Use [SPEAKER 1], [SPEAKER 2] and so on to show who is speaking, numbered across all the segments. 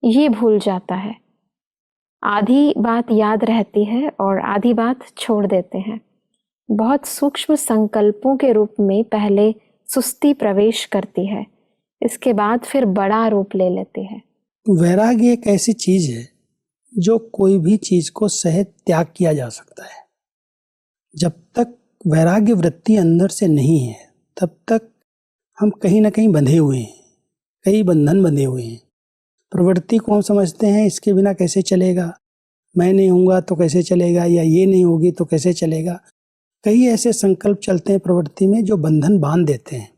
[SPEAKER 1] ये भूल जाता है। आधी बात याद रहती है और आधी बात छोड़ देते हैं। बहुत सूक्ष्म संकल्पों के रूप में पहले सुस्ती प्रवेश करती है, इसके बाद फिर बड़ा रूप ले लेती है।
[SPEAKER 2] वैराग्य एक ऐसी चीज है जो कोई भी चीज को सहज त्याग किया जा सकता है। जब तक वैराग्य वृत्ति अंदर से नहीं है तब तक हम कहीं ना कहीं बंधे हुए हैं, कई बंधन बंधे हुए हैं। प्रवृत्ति को हम समझते हैं इसके बिना कैसे चलेगा, मैं नहीं होऊंगा तो कैसे चलेगा, या ये नहीं होगी तो कैसे चलेगा। कई ऐसे संकल्प चलते हैं प्रवृत्ति में जो बंधन बांध देते हैं।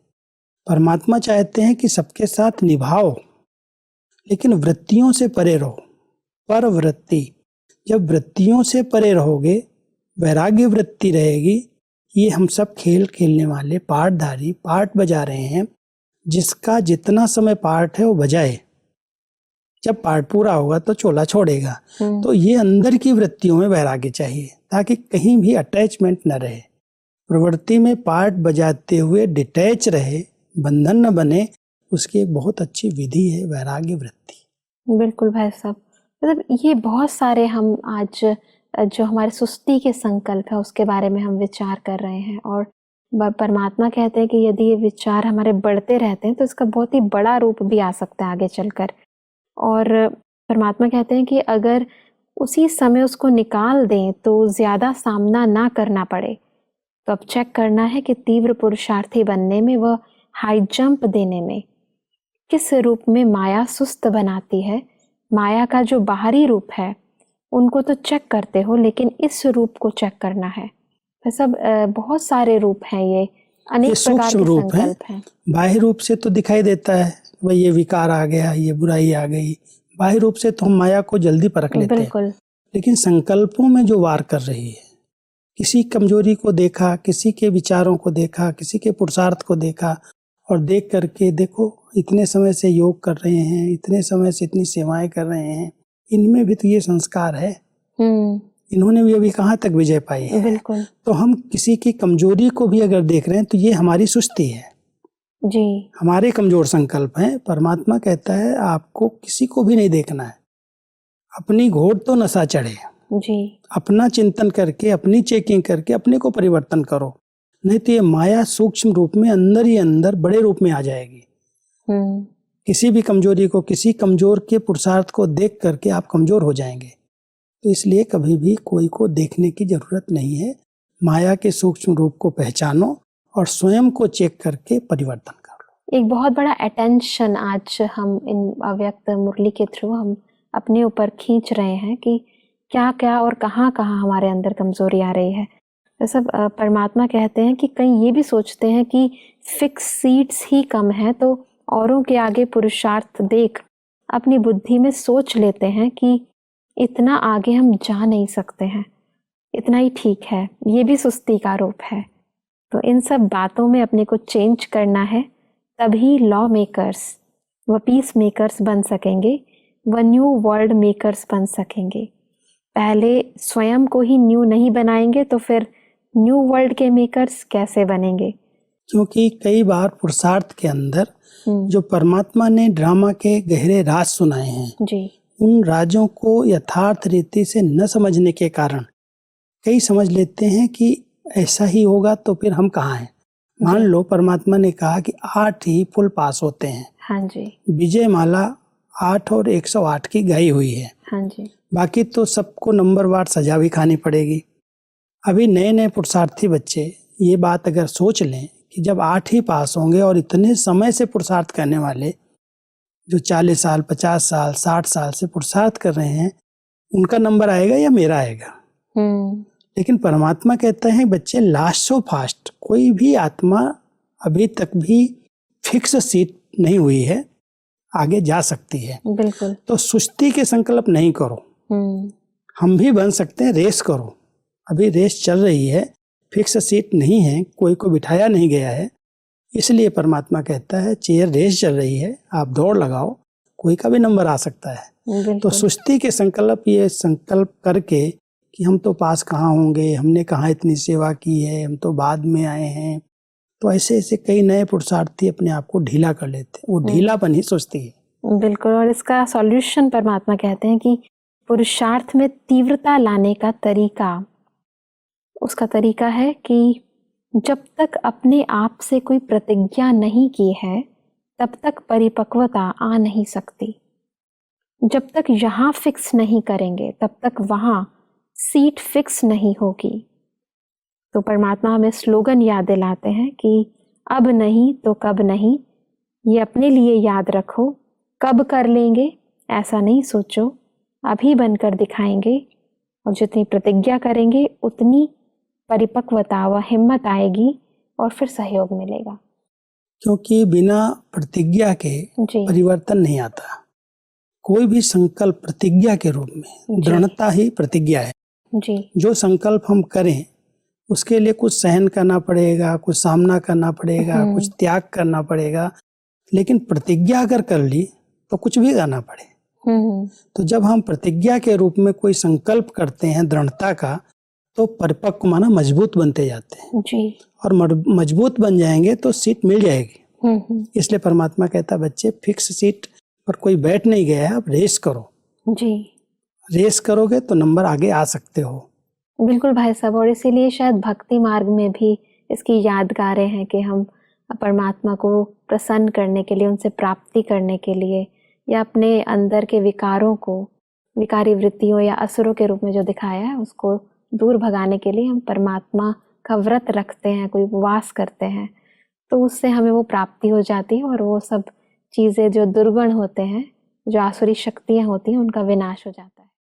[SPEAKER 2] परमात्मा चाहते हैं कि सबके साथ निभाओ, लेकिन वृत्तियों से परे रहो। पर वृत्ति, जब वृत्तियों से परे रहोगे, वैराग्य वृत्ति रहेगी। ये हम सब खेल खेलने वाले पाठधारी पाठ बजा रहे हैं, जिसका जितना समय पाठ है वो बजाए, जब पाठ पूरा होगा तो चोला छोड़ेगा। तो ये अंदर की वृत्तियों में वैराग्य चाहिए ताकि कहीं भी अटैचमेंट न रहे। प्रवृत्ति में पाठ बजाते हुए डिटैच रहे, बंधन न बने, उसकी एक बहुत अच्छी विधि है वैराग्य वृत्ति।
[SPEAKER 1] बिल्कुल भाई साहब, मतलब ये बहुत सारे हम आज जो हमारे सुस्ती के संकल्प है उसके बारे में हम विचार कर रहे हैं, और परमात्मा कहते हैं कि यदि ये विचार हमारे बढ़ते रहते हैं तो इसका बहुत ही बड़ा रूप भी आ सकता है आगे चलकर। और परमात्मा कहते हैं कि अगर उसी समय उसको निकाल दें तो ज़्यादा सामना ना करना पड़े। तो अब चेक करना है कि तीव्र पुरुषार्थी बनने में, वह हाई जंप देने में किस रूप में माया सुस्त बनाती है। माया का जो बाहरी रूप है उनको तो चेक करते हो, लेकिन इस रूप को चेक करना है। तो सब बहुत सारे रूप हैं, ये अनेक प्रकार के संकल्प हैं।
[SPEAKER 2] बाह्य रूप से तो दिखाई देता है भाई ये विकार आ गया, ये बुराई आ गई, बाह्य रूप से तो हम माया को जल्दी परख लेते हैं। लेकिन संकल्पों में जो वार कर रही है, किसी कमजोरी को देखा, किसी के विचारों को देखा, किसी के पुरुषार्थ को देखा, और देख करके देखो इतने समय से योग कर रहे हैं, इतने समय से इतनी सेवाएं कर रहे हैं, इनमें भी तो ये संस्कार है, इन्होंने भी अभी कहाँ तक विजय पाई है।
[SPEAKER 1] बिल्कुल।
[SPEAKER 2] तो हम किसी की कमजोरी को भी अगर देख रहे हैं तो ये हमारी सुस्ती है
[SPEAKER 1] जी,
[SPEAKER 2] हमारे कमजोर संकल्प हैं। परमात्मा कहता है आपको किसी को भी नहीं देखना है, अपनी घोड़ तो नशा चढ़े
[SPEAKER 1] जी,
[SPEAKER 2] अपना चिंतन करके, अपनी चेकिंग करके अपने को परिवर्तन करो, नहीं तो ये माया सूक्ष्म रूप में अंदर ही अंदर बड़े रूप में आ जाएगी। किसी भी कमजोरी को, किसी कमजोर के पुरुषार्थ को देख करके आप कमजोर हो जाएंगे। तो इसलिए कभी भी कोई को देखने की जरूरत नहीं है। माया के सूक्ष्म रूप को पहचानो और स्वयं को चेक करके परिवर्तन कर लो।
[SPEAKER 1] एक बहुत बड़ा अटेंशन आज हम इन अव्यक्त मुरली के थ्रू हम अपने ऊपर खींच रहे हैं कि क्या क्या और कहाँ कहाँ हमारे अंदर कमजोरी आ रही है। तो सब परमात्मा कहते हैं कि कहीं ये भी सोचते हैं कि फिक्स सीट्स ही कम है, तो औरों के आगे पुरुषार्थ देख अपनी बुद्धि में सोच लेते हैं कि इतना आगे हम जा नहीं सकते हैं, इतना ही ठीक है। ये भी सुस्ती का रूप है। तो इन सब बातों में अपने को चेंज करना है, तभी लॉ मेकर्स व पीस मेकर्स बन सकेंगे, व न्यू वर्ल्ड मेकर्स बन सकेंगे। पहले स्वयं को ही न्यू नहीं बनाएंगे तो फिर न्यू वर्ल्ड के मेकर्स कैसे बनेंगे।
[SPEAKER 2] क्योंकि कई बार पुरुषार्थ के अंदर जो परमात्मा ने ड्रामा के गहरे राज सुनाए हैं
[SPEAKER 1] जी,
[SPEAKER 2] उन राजों को यथार्थ रीति से न समझने के कारण कई समझ लेते हैं कि ऐसा ही होगा, तो फिर हम कहाँ हैं। मान लो परमात्मा ने कहा कि 8 ही फुल पास होते हैं।
[SPEAKER 1] हाँ जी,
[SPEAKER 2] विजय माला 8 और 108 की गाई हुई है।
[SPEAKER 1] हाँ जी,
[SPEAKER 2] बाकी तो सबको नंबर वार सजा भी खानी पड़ेगी। अभी नए नए पुरुषार्थी बच्चे ये बात अगर सोच लें कि जब 8 ही पास होंगे, और इतने समय से पुरुषार्थ करने वाले जो 40 साल 50 साल 60 साल से पुरुषार्थ कर रहे हैं, उनका नंबर आएगा या मेरा आएगा। लेकिन परमात्मा कहते हैं बच्चे लास्ट सो फास्ट, कोई भी आत्मा अभी तक भी फिक्स सीट नहीं हुई है, आगे जा सकती है।
[SPEAKER 1] बिल्कुल।
[SPEAKER 2] तो सुस्ती के संकल्प नहीं करो। हम भी बन सकते हैं, रेस करो। अभी रेस चल रही है, फिक्स सीट नहीं है, कोई को बिठाया नहीं गया है, इसलिए परमात्मा कहता है चेयर रेस चल रही है, आप दौड़ लगाओ, कोई का भी नंबर आ सकता है। तो सुस्ती के संकल्प, ये संकल्प करके कि हम तो पास कहाँ होंगे, हमने कहाँ इतनी सेवा की है, हम तो बाद में आए हैं, तो ऐसे ऐसे कई नए पुरुषार्थी अपने आप को ढीला कर लेते हैं। वो ढीलापन ही सुस्ती है।
[SPEAKER 1] बिल्कुल, और इसका सॉल्यूशन परमात्मा कहते हैं कि पुरुषार्थ में तीव्रता लाने का तरीका, उसका तरीका है कि जब तक अपने आप से कोई प्रतिज्ञा नहीं की है, तब तक परिपक्वता आ नहीं सकती। जब तक यहाँ फिक्स नहीं करेंगे, तब तक वहाँ सीट फिक्स नहीं होगी। तो परमात्मा हमें स्लोगन याद दिलाते हैं कि अब नहीं तो कब नहीं, ये अपने लिए याद रखो। कब कर लेंगे ऐसा नहीं सोचो, अभी बनकर दिखाएंगे, और जितनी प्रतिज्ञा करेंगे उतनी परिपक्वता व हिम्मत आएगी और फिर सहयोग मिलेगा।
[SPEAKER 2] क्योंकि बिना प्रतिज्ञा के
[SPEAKER 1] जी
[SPEAKER 2] परिवर्तन नहीं आता। कोई भी संकल्प प्रतिज्ञा के रूप में,
[SPEAKER 1] जी
[SPEAKER 2] दृढ़ता ही प्रतिज्ञा है।
[SPEAKER 1] जी
[SPEAKER 2] जो संकल्प हम करें उसके लिए कुछ सहन करना पड़ेगा, कुछ सामना करना पड़ेगा, कुछ त्याग करना पड़ेगा। लेकिन प्रतिज्ञा अगर कर ली तो कुछ भी करना पड़े। तो जब हम प्रतिज्ञा के रूप में कोई संकल्प करते हैं दृढ़ता का, तो परिपक्व माना मजबूत बनते जाते हैं।
[SPEAKER 1] जी
[SPEAKER 2] और मजबूत बन जाएंगे तो सीट मिल जाएगी। इसलिए परमात्मा कहता है बच्चे, फिक्स सीट पर कोई बैठ नहीं गया है, आप रेस करो।
[SPEAKER 1] जी
[SPEAKER 2] रेस करोगे तो नंबर आगे आ सकते हो।
[SPEAKER 1] बिल्कुल भाई साहब, और इसीलिए शायद भक्ति मार्ग में भी इसकी यादगारें हैं कि हम परमात्मा को प्रसन्न करने के लिए, उनसे प्राप्ति करने के लिए, या अपने अंदर के विकारों को, विकारी वृत्तियों या असुरों के रूप में जो दिखाया है उसको दूर भगाने के लिए हम परमात्मा का व्रत रखते हैं, कोई उपवास करते हैं, तो उससे हमें वो प्राप्ति हो जाती है और वो सब चीज़ें जो दुर्गुण होते हैं, जो आसुरी शक्तियाँ होती हैं, उनका विनाश हो जाता है।